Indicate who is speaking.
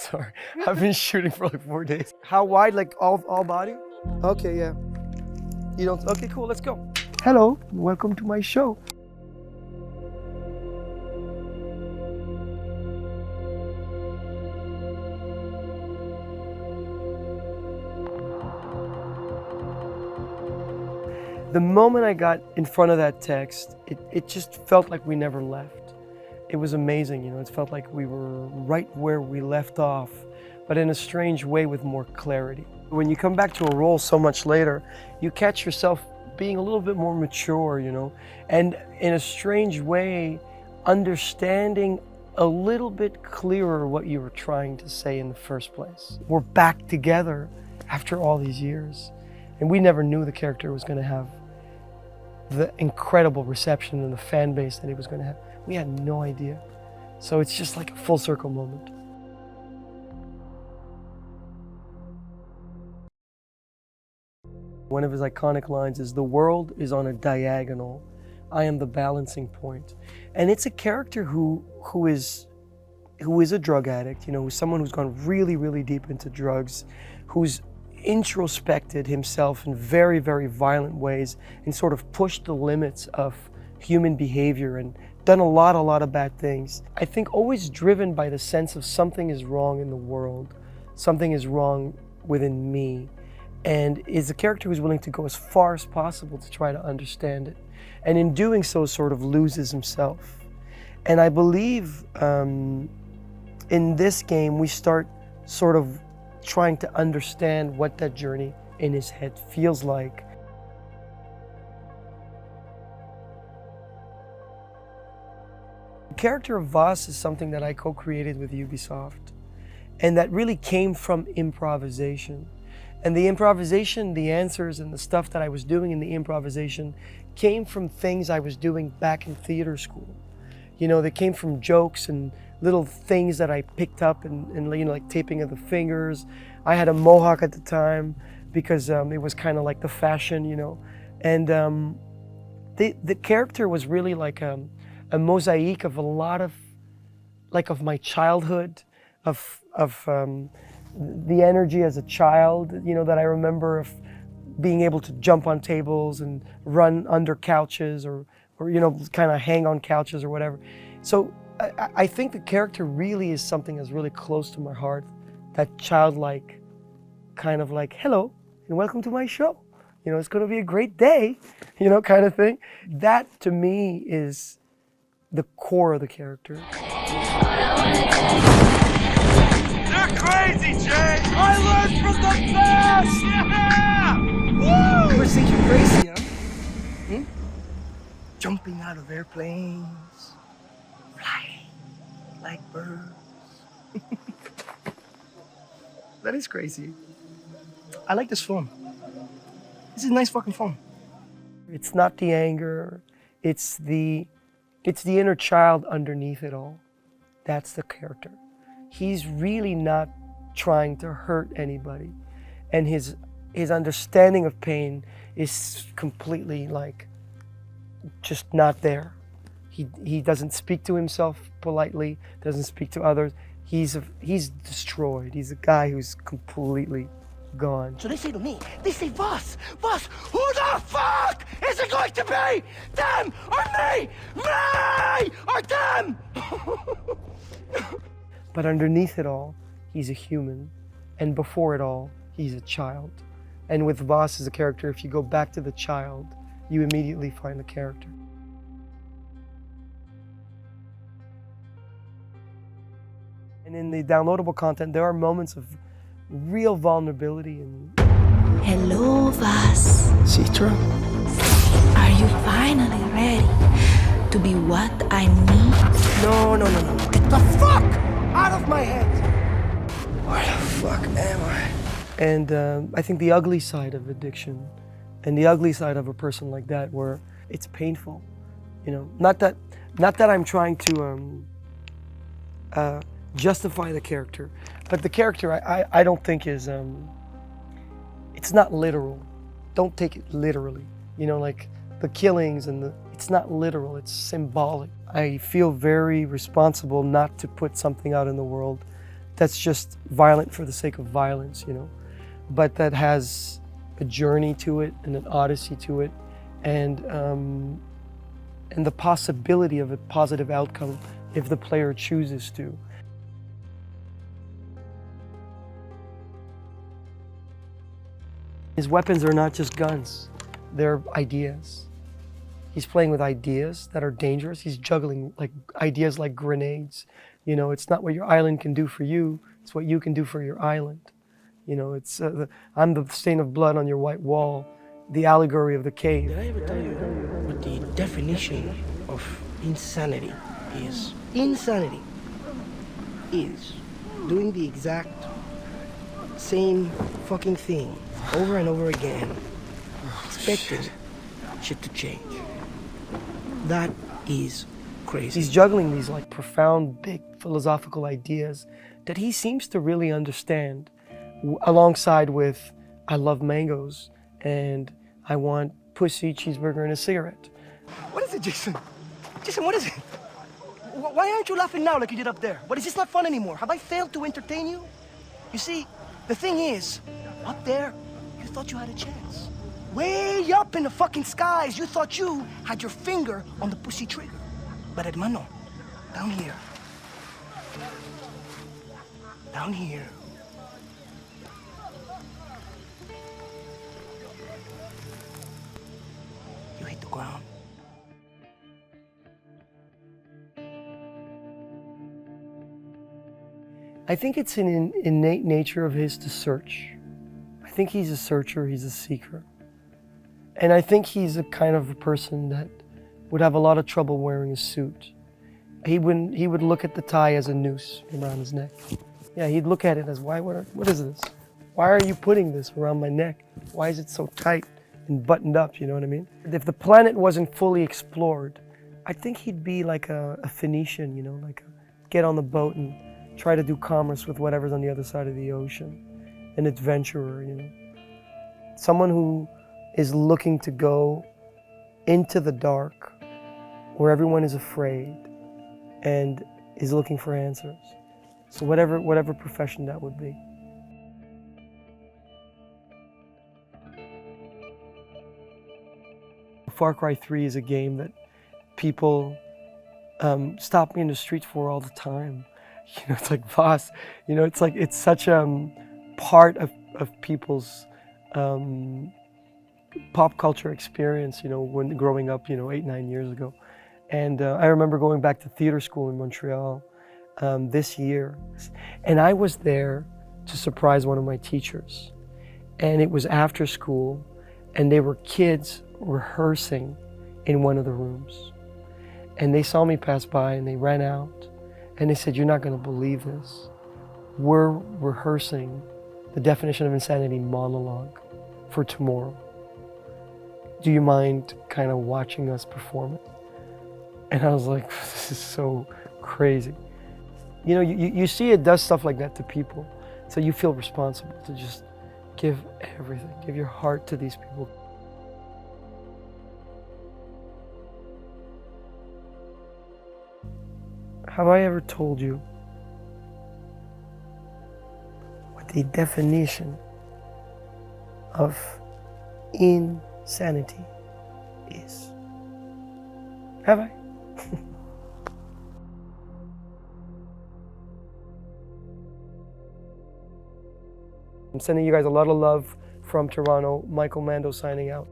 Speaker 1: Sorry, I've been shooting for like 4 days. How wide, like all body? Okay, yeah. You don't, okay, cool, let's go. Hello, welcome to my show. The moment I got in front of that text, it just felt like we never left. It was amazing, you know, it felt like we were right where we left off, but in a strange way with more clarity. When you come back to a role so much later, you catch yourself being a little bit more mature, you know, and in a strange way, understanding a little bit clearer what you were trying to say in the first place. We're back together after all these years, and we never knew the character was going to have the incredible reception and the fan base that he was going to have. We had no idea. So it's just like a full circle moment. One of his iconic lines is, "The world is on a diagonal. I am the balancing point." And it's a character who is a drug addict, you know, who's someone who's gone really, really deep into drugs, who's introspected himself in very, very violent ways and sort of pushed the limits of human behavior and done a lot of bad things. I think always driven by the sense of something is wrong in the world, something is wrong within me, and is a character who's willing to go as far as possible to try to understand it. And in doing so, sort of loses himself. And I believe in this game, we start sort of trying to understand what that journey in his head feels like. The character of Vaas is something that I co-created with Ubisoft, and that really came from improvisation. And the improvisation, the answers and the stuff that I was doing in the improvisation came from things I was doing back in theater school. You know, they came from jokes and little things that I picked up and you know, like taping of the fingers. I had a mohawk at the time because it was kind of like the fashion, you know. And the character was really like a mosaic of a lot of, like, of my childhood, of the energy as a child, you know, that I remember of being able to jump on tables and run under couches or you know, kind of hang on couches or whatever. So I think the character really is something that's really close to my heart, that childlike kind of like, hello and welcome to my show. You know, it's going to be a great day, you know, kind of thing. That to me is the core of the character.
Speaker 2: They're crazy, Jay! I learned from the best! Yeah! Woo!
Speaker 1: You must think you're crazy, huh? Jumping out of airplanes, flying like birds. That is crazy. I like this film. This is a nice fucking film. It's not the anger, it's the inner child underneath it all. That's the character. He's really not trying to hurt anybody, and his understanding of pain is completely like just not there. He doesn't speak to himself politely, doesn't speak to others. He's destroyed. He's a guy who's completely gone.
Speaker 3: So they say to me, they say, Vaas, who the fuck is it going to be? Them or me? Me or them?
Speaker 1: But underneath it all, he's a human. And before it all, he's a child. And with Vaas as a character, if you go back to the child, you immediately find the character. And in the downloadable content, there are moments of real vulnerability and...
Speaker 4: Hello, Vaas.
Speaker 1: Citra?
Speaker 4: Are you finally ready to be what I need?
Speaker 1: No. Get the fuck out of my head! Where the fuck am I? And I think the ugly side of addiction and the ugly side of a person like that, where it's painful, you know. Not that I'm trying to justify the character, but the character I don't think is it's not literal. Don't take it literally, you know, like the killings and it's not literal, it's symbolic. I feel very responsible not to put something out in the world that's just violent for the sake of violence, you know, but that has a journey to it and an odyssey to it, and the possibility of a positive outcome if the player chooses to. His weapons are not just guns, they're ideas. He's playing with ideas that are dangerous. He's juggling like ideas like grenades. You know, it's not what your island can do for you, it's what you can do for your island. You know, it's I'm the stain of blood on your white wall, the allegory of the cave.
Speaker 3: Did I ever tell you what the definition of insanity is? Insanity is doing the exact same fucking thing over and over again, expecting shit to change. That is crazy.
Speaker 1: He's juggling these like profound, big philosophical ideas that he seems to really understand, alongside with, I love mangoes and I want pussy, cheeseburger, and a cigarette.
Speaker 3: What is it, Jason? Jason, what is it? Why aren't you laughing now like you did up there? What, is this not fun anymore? Have I failed to entertain you? You see, the thing is, up there, you thought you had a chance. Way up in the fucking skies, you thought you had your finger on the pussy trigger. But hermano, down here, you hit the ground.
Speaker 1: I think it's an innate nature of his to search. I think he's a searcher, he's a seeker. And I think he's a kind of a person that would have a lot of trouble wearing a suit. He would look at the tie as a noose around his neck. Yeah, he'd look at it as, what is this? Why are you putting this around my neck? Why is it so tight and buttoned up, you know what I mean? If the planet wasn't fully explored, I think he'd be like a Phoenician, you know, get on the boat and try to do commerce with whatever's on the other side of the ocean. An adventurer, you know. Someone who is looking to go into the dark where everyone is afraid and is looking for answers. So whatever profession that would be. Far Cry 3 is a game that people stop me in the streets for all the time. You know, it's like Vaas, you know, it's such a part of people's pop culture experience, you know, when growing up, you know, 8-9 years ago. And I remember going back to theater school in Montreal this year. And I was there to surprise one of my teachers. And it was after school, and they were kids rehearsing in one of the rooms. And they saw me pass by and they ran out and they said, "You're not gonna believe this. We're rehearsing the definition of insanity monologue for tomorrow. Do you mind kind of watching us perform it?" And I was like, this is so crazy. You know, you see it does stuff like that to people. So you feel responsible to just give everything, give your heart to these people. Have I ever told you what the definition of insanity is? Have I? I'm sending you guys a lot of love from Toronto. Michael Mando signing out.